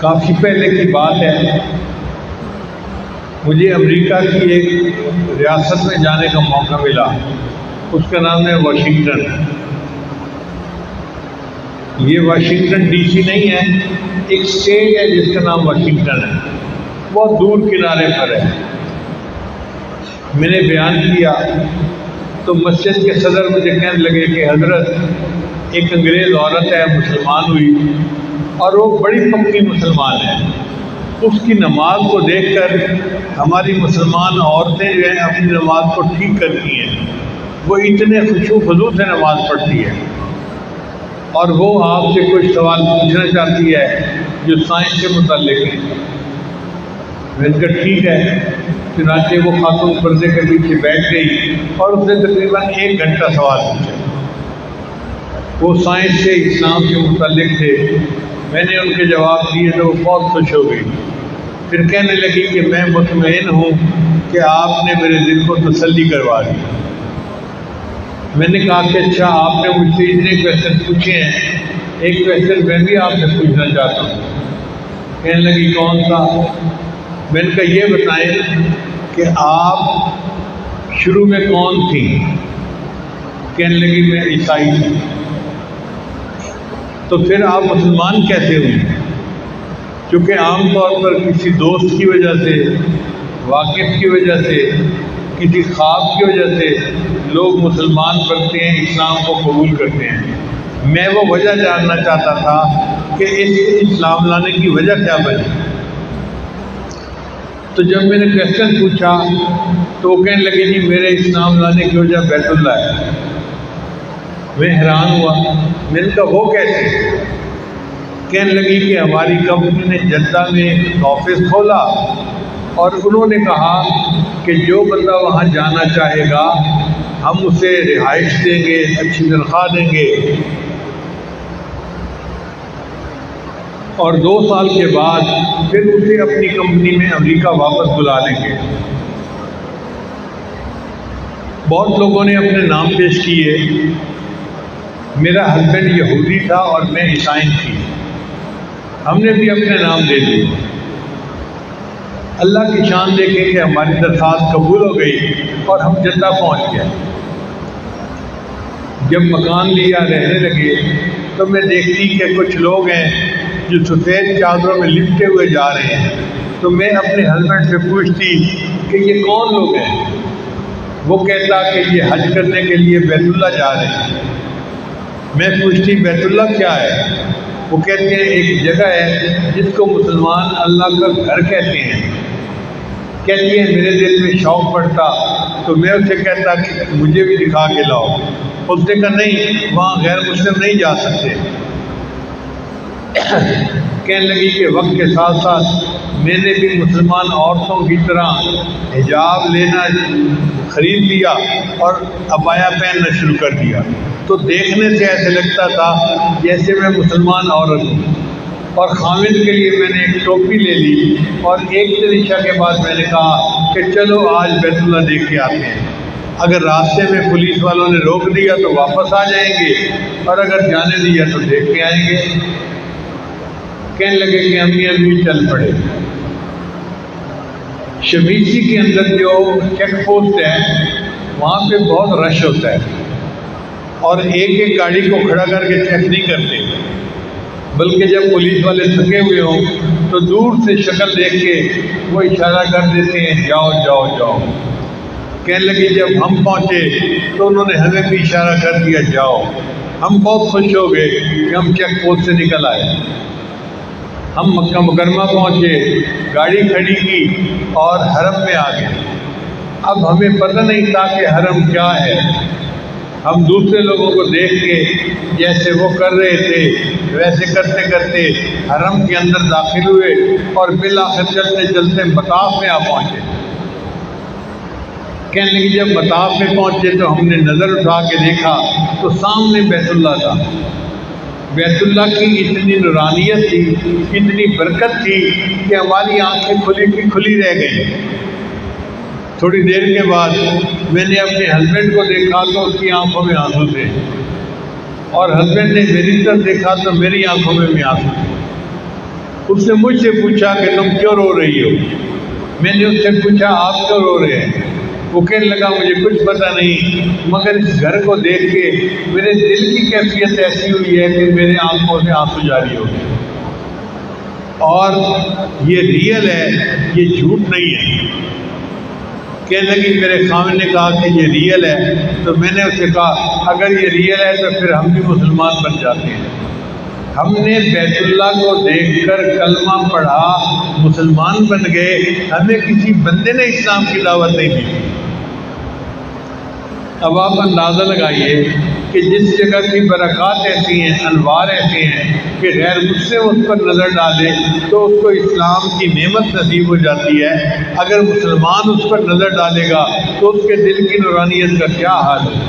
کافی پہلے کی بات ہے، مجھے امریکہ کی ایک ریاست میں جانے کا موقع ملا، اس کا نام ہے واشنگٹن۔ یہ واشنگٹن ڈی سی نہیں ہے، ایک اسٹیٹ ہے جس کا نام واشنگٹن ہے، بہت دور کنارے پر ہے۔ میں نے بیان کیا تو مسجد کے صدر مجھے کہنے لگے کہ حضرت ایک انگریز عورت ہے، مسلمان ہوئی اور وہ بڑی پکی مسلمان ہے، اس کی نماز کو دیکھ کر ہماری مسلمان عورتیں جو ہیں اپنی نماز کو ٹھیک کرتی ہیں، وہ اتنے خشوع و خضوع سے نماز پڑھتی ہے، اور وہ آپ سے کچھ سوال پوچھنا چاہتی ہے جو سائنس سے متعلق ہے۔ میں نے کہا ٹھیک ہے۔ چنانچہ وہ خاتون پردے کے پیچھے بیٹھ گئی اور اس نے تقریباً 1 گھنٹہ سوال پوچھے۔ وہ سائنس سے، اسلام سے متعلق تھے۔ میں نے ان کے جواب دیے تو وہ بہت خوش ہو گئی۔ پھر کہنے لگی کہ میں مطمئن ہوں کہ آپ نے میرے دل کو تسلی کروا دی۔ میں نے کہا کہ اچھا، آپ نے مجھ سے اتنے کویشچن پوچھے ہیں، ایک کویشچن میں بھی آپ سے پوچھنا چاہتا ہوں۔ کہنے لگی کون سا؟ میں نے کہا یہ بتائیں کہ آپ شروع میں کون تھی؟ کہنے لگی میں عیسائی تھی۔ تو پھر آپ مسلمان کیسے ہوئی؟ چونکہ عام طور پر کسی دوست کی وجہ سے، واقف کی وجہ سے، کسی خواب کی وجہ سے لوگ مسلمان بنتے ہیں، اسلام کو قبول کرتے ہیں۔ میں وہ وجہ جاننا چاہتا تھا کہ اس اسلام لانے کی وجہ کیا بنی۔ تو جب میں نے کویشچن پوچھا تو وہ کہنے لگے جی میرے اسلام لانے کی وجہ بیت اللہ ہے۔ میں حیران ہوا۔ میں نے کہا وہ کیسے؟ کہنے لگی کہ ہماری کمپنی نے جدہ میں آفس کھولا اور انہوں نے کہا کہ جو بندہ وہاں جانا چاہے گا ہم اسے رہائش دیں گے، اچھی تنخواہ دیں گے، اور 2 سال کے بعد پھر اسے اپنی کمپنی میں امریکہ واپس بلا لیں گے۔ بہت لوگوں نے اپنے نام پیش کیے۔ میرا ہسبینڈ یہودی تھا اور میں عیسائی تھی، ہم نے بھی اپنے نام دے دیے۔ اللہ کی شان دیکھیں کہ ہماری درخواست قبول ہو گئی اور ہم جدہ پہنچ گئے۔ جب مکان لیا، رہنے لگے، تو میں دیکھتی کہ کچھ لوگ ہیں جو سفید چادروں میں لپٹے ہوئے جا رہے ہیں، تو میں اپنے ہسبینڈ سے پوچھتی کہ یہ کون لوگ ہیں؟ وہ کہتا کہ یہ حج کرنے کے لیے بیت اللہ جا رہے ہیں۔ میں پوچھتی بیت اللہ کیا ہے؟ وہ کہتے ہیں ایک جگہ ہے جس کو مسلمان اللہ کا گھر کہتے ہیں۔ کہتی ہے میرے دل میں شوق پڑتا تو میں اسے کہتا کہ مجھے بھی دکھا کے لاؤ۔ اس نے کہا نہیں، وہاں غیر مسلم نہیں جا سکتے۔ کہنے لگی کہ وقت کے ساتھ ساتھ میں نے بھی مسلمان عورتوں کی طرح حجاب لینا خرید لیا اور عبایا پہننا شروع کر دیا، تو دیکھنے سے ایسے لگتا تھا جیسے میں مسلمان عورت ہوں۔ اور خامد کے لیے میں نے ایک ٹوپی لے لی اور 1 دن عشاء کے بعد میں نے کہا کہ چلو آج بیت اللہ دیکھ کے آتے ہیں۔ اگر راستے میں پولیس والوں نے روک دیا تو واپس آ جائیں گے، اور اگر جانے دیا تو دیکھ کے آئیں گے۔ کہنے لگے کہ ہم بھی چل پڑے۔ شمیسی کے اندر جو چیک پوسٹ ہے وہاں پہ بہت رش ہوتا ہے، اور ایک گاڑی کو کھڑا کر کے چیک نہیں کرتے، بلکہ جب پولیس والے تھکے ہوئے ہوں تو دور سے شکل دیکھ کے وہ اشارہ کر دیتے ہیں جاؤ جاؤ جاؤ۔ کہنے لگی جب ہم پہنچے تو انہوں نے ہمیں بھی اشارہ کر دیا جاؤ۔ ہم بہت خوش ہو گئے کہ ہم چیک پوسٹ سے نکل آئے۔ ہم مکہ مکرمہ پہنچے، گاڑی کھڑی کی اور حرم میں آ گئے۔ اب ہمیں پتہ نہیں تھا کہ حرم کیا ہے۔ ہم دوسرے لوگوں کو دیکھ کے جیسے وہ کر رہے تھے ویسے کرتے کرتے حرم کے اندر داخل ہوئے اور بالآخر چلتے چلتے مطاف میں آ پہنچے۔ کہنے لگی جب مطاف میں پہنچے تو ہم نے نظر اٹھا کے دیکھا تو سامنے بیت اللہ تھا۔ بیت اللہ کی اتنی نورانیت تھی، اتنی برکت تھی کہ ہماری آنکھیں کھلی رہ گئیں۔ تھوڑی دیر کے بعد میں نے اپنے ہسبینڈ کو دیکھا تو اس کی آنکھوں میں آنسو تھے، اور ہسبینڈ نے میری طرف دیکھا تو میری آنکھوں میں بھی آنسو تھے۔ اس نے مجھ سے پوچھا کہ تم کیوں رو رہی ہو؟ میں نے اس سے پوچھا آپ کیوں رو رہے ہیں؟ وہ کہنے لگا مجھے کچھ پتہ نہیں، مگر اس گھر کو دیکھ کے میرے دل کی کیفیت ایسی ہوئی ہے کہ میرے آنکھوں سے آنسو جاری ہو گئے، اور یہ ریئل ہے، یہ جھوٹ نہیں ہے۔ کہنے لگی میرے خاوند نے کہا کہ یہ ریئل ہے، تو میں نے اسے کہا اگر یہ ریئل ہے تو پھر ہم بھی مسلمان بن جاتے ہیں۔ ہم نے بیت اللہ کو دیکھ کر کلمہ پڑھا، مسلمان بن گئے، ہمیں کسی بندے نے اسلام کی دعوت نہیں دی۔ اب آپ اندازہ لگائیے کہ جس جگہ کی برکات ایسی ہیں، انوار ایسے ہیں کہ غیر مسلم اس پر نظر ڈالے تو اس کو اسلام کی نعمت نصیب ہو جاتی ہے، اگر مسلمان اس پر نظر ڈالے گا تو اس کے دل کی نورانیت کا کیا حال ہے۔